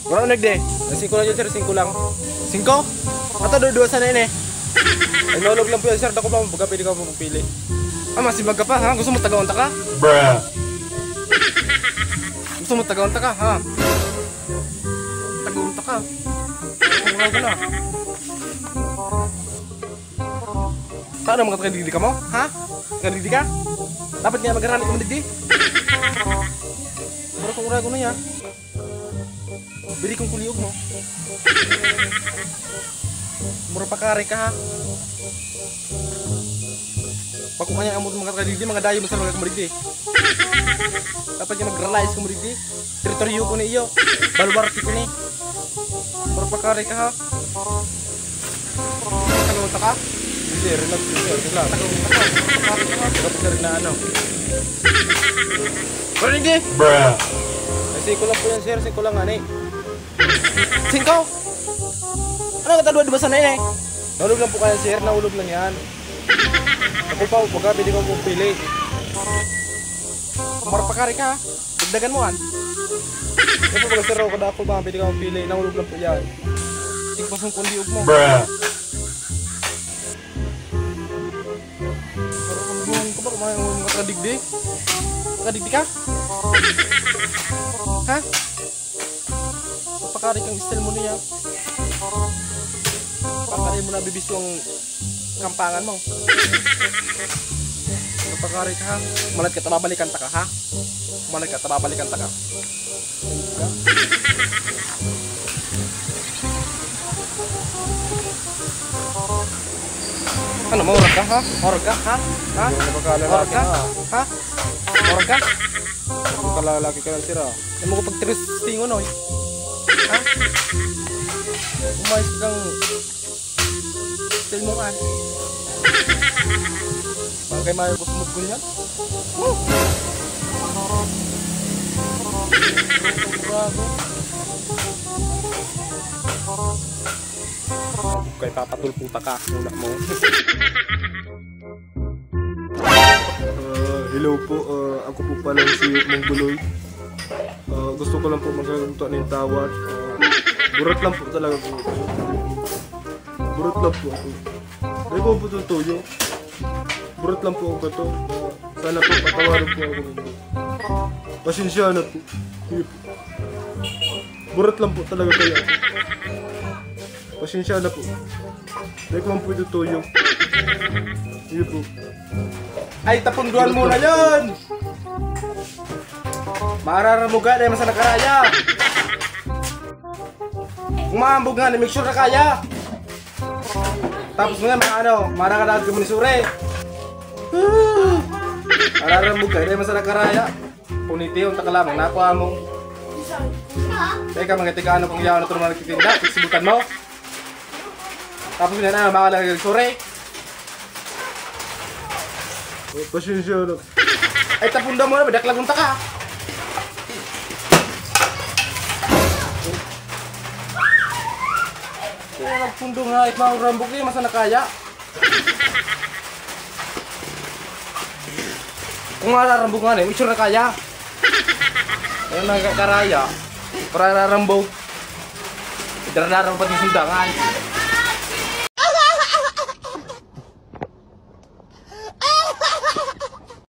Wala nagde. 5 lang yun sir, 5 lang. 5? Ato dua sana ini. Ay nalog lang po yan sir, dako pa mo pagka pwede ka mo pili. Ah, masibag ka pa ha? Gusto mo tagaunta ka? Bruh. Gusto mo tagaunta ka ha? Tagaunta ka. Mura ka na. Paano mga tagadigdi ka mo? Ha? Tagadigdi ka? Dapat nga mag-arali ka mo digdi? Mura kong urago na yan. Bili kong kuliog mo. Mura pa kare ka ha? Pag kumanya ang mga tagadigdi, mga dayo mo sa mga kamarigdi. Dapat nga mag-realize ka mo digdi. Teritoryo ko na iyo. Balwarti ko ni. Mura pa kare ka ha? Tagaunta ka? Hindi, relax. Tagaunta ka? Tapos na rin na ano. Pero hindi! Bruh. Ay, 5 lang po yan sir, 5 lang ani. 5? Ano katadwa ba sana yun eh? Nahulog lang po kaya sir, nahulog lang yan. Ako pa, pagka pwede ko pumili. Marapakari ka ha? Dagdagan mo han? Kasi pag sir ako kada ako ba, pwede ka pumili, nahulog lang po yan. Tigpasong kundiog mo. Bruh. Parang ang buong ka ba, kumain mo kadigdi? Kadigdi ka? Ha? Papakari kang style mo niya. Papakari mo na bibis yung kampangan mo. Papakari ka ha? Malat ka, tababalikan ta ka ha? Malat ka, tababalikan ta ka. Ano, maurag ka ha? Maurag ka ha? Ha? Maurag ka? Ha? Maurag ka? Kalalaki ka lang sira. Hindi mo ko pag-tristingon oy. Ha? Umayos kang style mo kan. Bangkay mayo ko sumod ko niyan. Kay papatulputa ka muna mo. Hello po, ako po pala si Mongoloy. Gusto ko lang po magkagunta ng tawad. Burat lang po talaga po. Burat lang po ako. Hindi ko po tutuyo. Burat lang po ako to. Sana po patawarin po ako. Pasensya na po. Burat lang po talaga kayo. Pasensya na po. Hindi ko man po tutuyo. Hindi po. Ay, tapunduan mo na yun! Mararamuga na yung masa nakaraya. Kung maambog nga, make sure na kaya. Tapos nga, mga ano, marakadagad ka mo ni Sure. Mararamuga na yung masa nakaraya. Puniti yung takalamang, nakuha mo. Teka, mga tika ano kung yaw na ito naman nagtitinda, siksibutan mo. Tapos nga na, makalagay kang Sure. Pasensya na. Ay, tapunda mo na, badaklagunta ka. Kaya nagpundo nga, at maurambog niya, masa nakaya. Kung mararambog nga na, make sure na kaya. Kaya nagkakaraya, para narambog. Daranaran pa din sundangan.